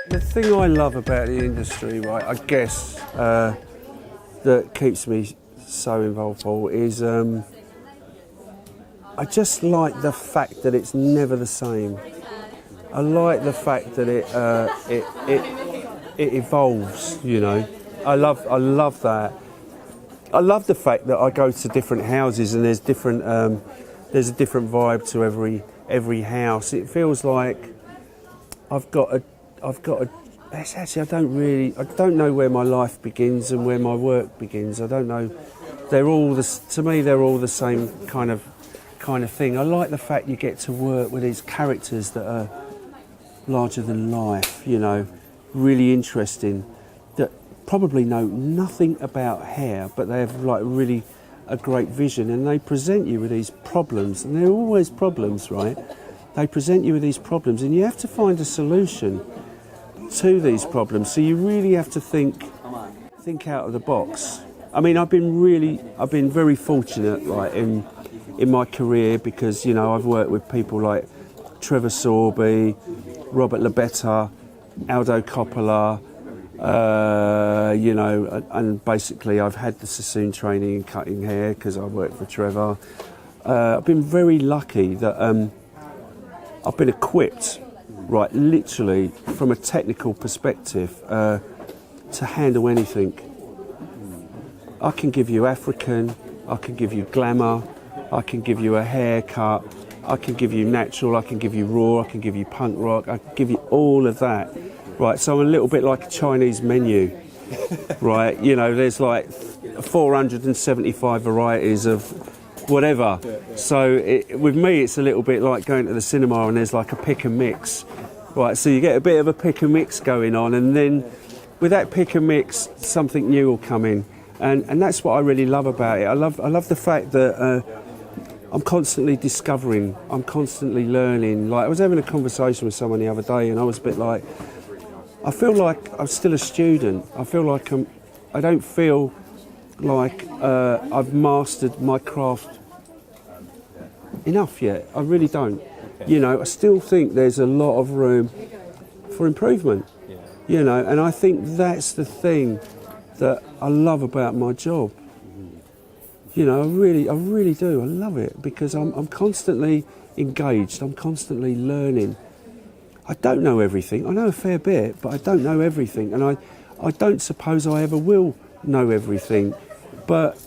The thing I love about the industry, right, I guess, that keeps me so involved, Paul, is I just like the fact that it's never the same. I like the fact that it evolves, you know. I love that. I love the fact that I go to different houses and there's a different vibe to every house. It feels like I've got a. Actually, I don't know where my life begins and where my work begins. I don't know. To me, they're all the same kind of thing. I like the fact you get to work with these characters that are larger than life, you know, really interesting, that probably know nothing about hair, but they have like really a great vision, and they present you with these problems, and they're always problems, right? They present you with these problems, and you have to find a solution to these problems. So you really have to think out of the box. I mean, I've been very fortunate, like in my career, because you know I've worked with people like Trevor Sorby, Robert Labetta, Aldo Coppola, you know, and basically I've had the Sassoon training in cutting hair because I worked for Trevor. I've been very lucky that I've been equipped, right, literally from a technical perspective, to handle anything. I can give you African, I can give you glamour, I can give you a haircut, I can give you natural, I can give you raw, I can give you punk rock, I can give you all of that. Right, so I'm a little bit like a Chinese menu, right? You know, there's like 475 varieties of whatever. So with me, it's a little bit like going to the cinema and there's like a pick and mix. Right, so you get a bit of a pick and mix going on, and then with that pick and mix, something new will come in. And that's what I really love about it. I love the fact that I'm constantly discovering, I'm constantly learning. Like I was having a conversation with someone the other day, and I was a bit like, I feel like I'm still a student. I feel like I don't feel like I've mastered my craft enough yet. I really don't. You know, I still think there's a lot of room for improvement. You know, and I think that's the thing that I love about my job. You know, I really do. I love it because I'm constantly engaged. I'm constantly learning. I don't know everything. I know a fair bit, but I don't know everything, and I don't suppose I ever will know everything. But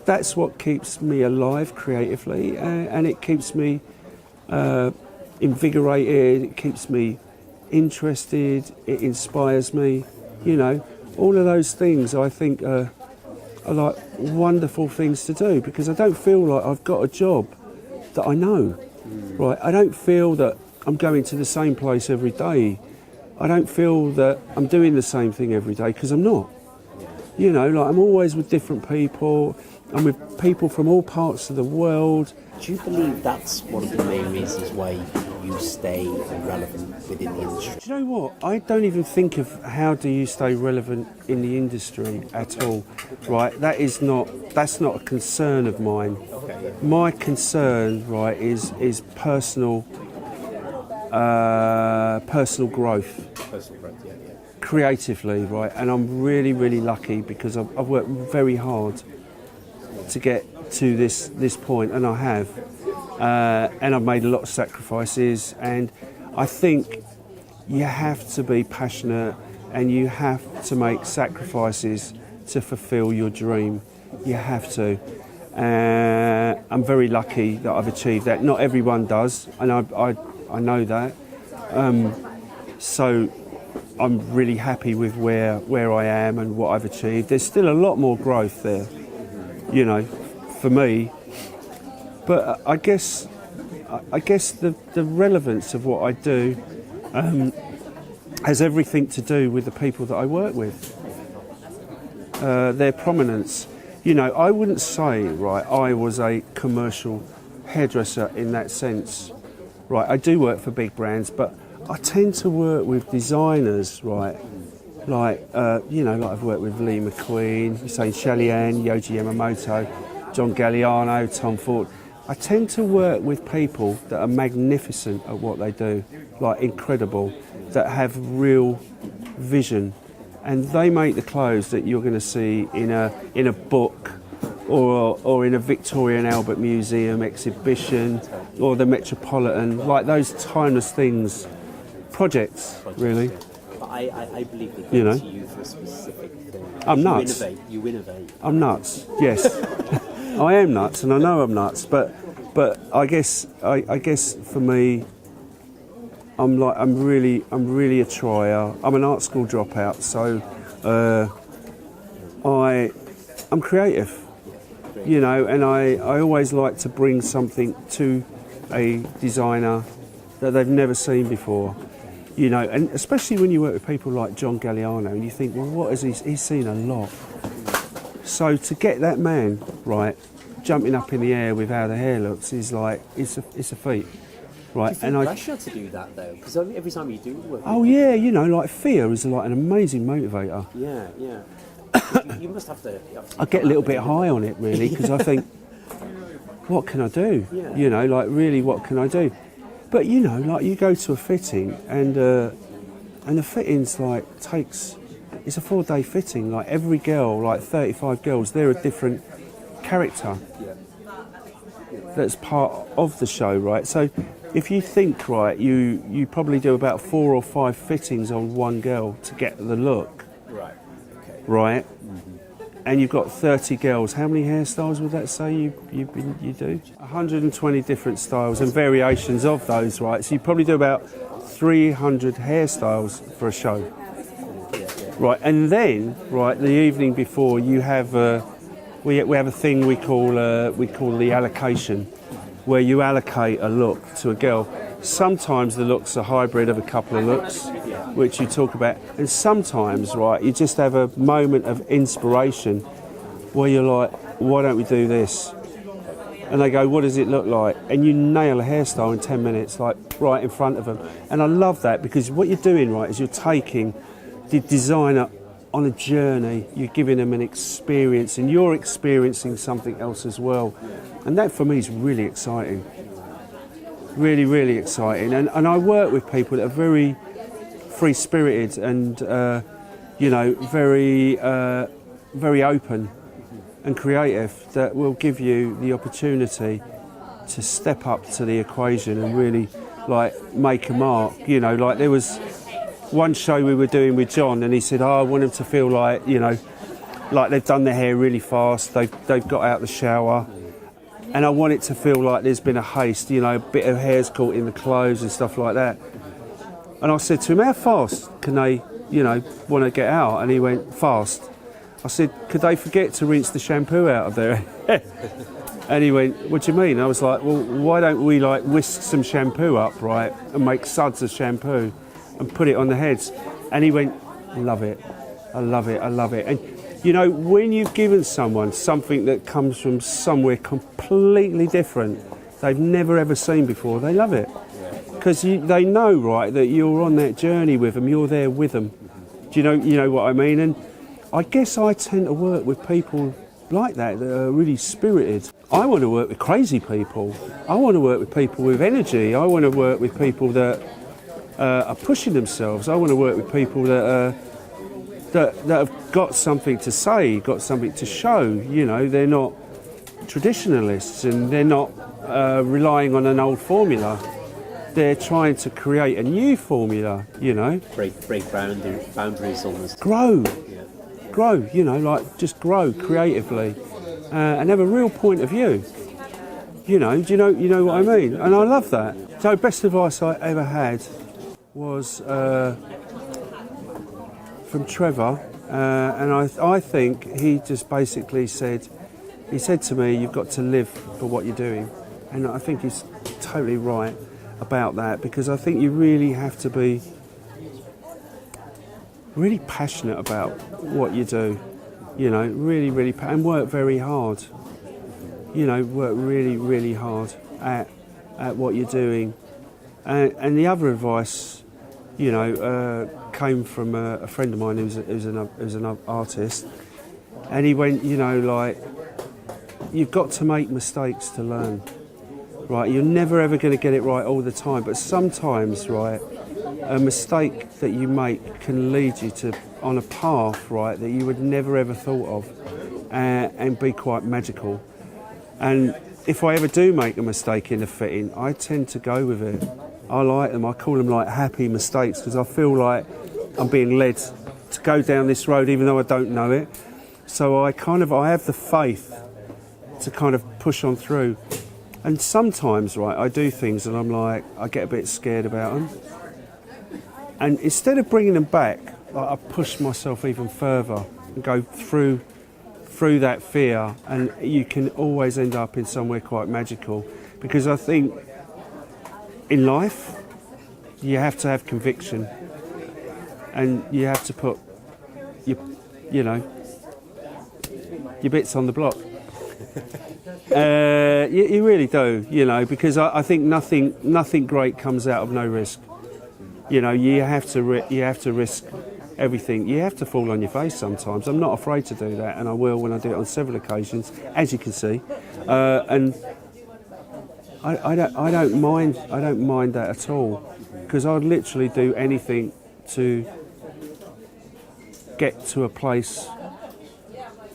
that's what keeps me alive creatively, and it keeps me invigorated. It keeps me interested. It inspires me. You know, all of those things I think are like wonderful things to do, because I don't feel like I've got a job that I know. Right? I don't feel that I'm going to the same place every day. I don't feel that I'm doing the same thing every day, because I'm not. You know, like I'm always with different people. I'm with people from all parts of the world. Do you believe that's one of the main reasons why you stay relevant within the industry? Do you know what? I don't even think of how do you stay relevant in the industry at all. Right? That's not a concern of mine. Okay. My concern, right, is personal growth. Personal growth, yeah. Creatively, right? And I'm really, really lucky because I've worked very hard to get to this point, and I have. And I've made a lot of sacrifices, and I think you have to be passionate and you have to make sacrifices to fulfill your dream. You have to. I'm very lucky that I've achieved that. Not everyone does, and I know that. So I'm really happy with where I am and what I've achieved. There's still a lot more growth there, you know, for me. But I guess the relevance of what I do has everything to do with the people that I work with, their prominence. You know, I wouldn't say, right, I was a commercial hairdresser in that sense. Right, I do work for big brands, but I tend to work with designers, right? Like, you know, like I've worked with Lee McQueen, Hussein Shalian, Yoji Yamamoto, John Galliano, Tom Ford. I tend to work with people that are magnificent at what they do, like incredible, that have real vision, and they make the clothes that you're going to see in a book, or in a Victoria and Albert Museum exhibition, or the Metropolitan, like those timeless things, projects really. But I believe they You go know. to you for a specific thing. I'm nuts. You innovate. I'm nuts. Yes, I am nuts, and I know I'm nuts. But I guess for me, I'm really a trier. I'm an art school dropout, so I'm creative, you know, and I always like to bring something to a designer that they've never seen before. You know, and especially when you work with people like John Galliano, and you think, well, what is he's seen a lot. So to get that man right, jumping up in the air with how the hair looks is like it's a feat, right? Do you feel pressure to do that though? Because every time you do work. Oh yeah, you know, like fear is like an amazing motivator. Yeah, yeah. you must have to. I get a little bit high on it really because I think, what can I do? Yeah. You know, like really, what can I do? But you know, like you go to a fitting and the fitting's like it's a 4-day fitting. Like every girl, like 35 girls, they're a different character. Yeah. That's part of the show, right? So if you think right, you probably do about 4 or 5 fittings on one girl to get the look, Right. Okay. right? And you've got 30 girls. How many hairstyles would that say you do? 120 different styles and variations of those, right? So you probably do about 300 hairstyles for a show, right? And then, right, the evening before, you have we have a thing we call the allocation, where you allocate a look to a girl. Sometimes the look's a hybrid of a couple of looks, which you talk about, and sometimes, right, you just have a moment of inspiration where you're like, why don't we do this? And they go, what does it look like? And you nail a hairstyle in 10 minutes, like right in front of them. And I love that because what you're doing, right, is you're taking the designer on a journey, you're giving them an experience, and you're experiencing something else as well. And that for me is really exciting. Really, really exciting. And I work with people that are very free-spirited and, you know, very open and creative, that will give you the opportunity to step up to the equation and really, like, make a mark. You know, like there was one show we were doing with John, and he said, I want them to feel like, you know, like they've done their hair really fast, they've got out the shower. And I want it to feel like there's been a haste, you know, a bit of hair's caught in the clothes and stuff like that. And I said to him, how fast can they, you know, want to get out? And he went, fast. I said, could they forget to rinse the shampoo out of their hair? And he went, what do you mean? And I was like, well, why don't we like whisk some shampoo up, right, and make suds of shampoo and put it on the heads? And he went, love it, I love it, I love it. And you know, when you've given someone something that comes from somewhere completely different, they've never ever seen before, they love it. Because they know, right, that you're on that journey with them, you're there with them. Do you know what I mean? And I guess I tend to work with people like that are really spirited. I want to work with crazy people. I want to work with people with energy. I want to work with people that are pushing themselves. I want to work with people that have got something to say, got something to show. You know, they're not traditionalists and they're not relying on an old formula. They're trying to create a new formula, you know. Break boundaries almost. Grow, you know, like just grow creatively and have a real point of view. You know, do you know what I mean? And I love that. So best advice I ever had was from Trevor, and I think he just basically said to me, you've got to live for what you're doing. And I think he's totally right about that, because I think you really have to be really passionate about what you do, you know, really, and work very hard. You know, work really hard at what you're doing. And the other advice, you know, came from a friend of mine who's an artist, and he went, you know, like, you've got to make mistakes to learn. right? You're never ever going to get it right all the time, but sometimes, right, a mistake that you make can lead you to on a path, right, that you would never ever thought of, and be quite magical. And if I ever do make a mistake in a fitting, I tend to go with it. I like them. I call them like happy mistakes, because I feel like I'm being led to go down this road even though I don't know it. So I have the faith to kind of push on through. And sometimes, right, I do things and I'm like, I get a bit scared about them. And instead of bringing them back, like, I push myself even further and go through that fear, and you can always end up in somewhere quite magical. Because I think in life, you have to have conviction, and you have to put your bits on the block. You really do, because I think nothing great comes out of no risk. You have to risk everything. You have to fall on your face sometimes. I'm not afraid to do that, and I will when I do it on several occasions, as you can see. And I don't mind that at all, because I'd literally do anything to get to a place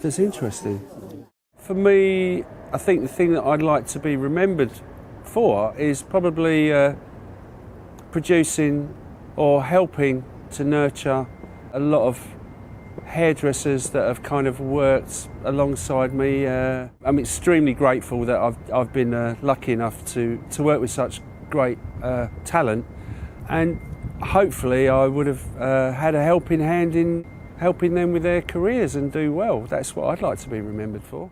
that's interesting. For me, I think the thing that I'd like to be remembered for is probably producing or helping to nurture a lot of hairdressers that have kind of worked alongside me. I'm extremely grateful that I've been lucky enough to work with such great talent, and hopefully I would have had a helping hand in helping them with their careers and do well. That's what I'd like to be remembered for.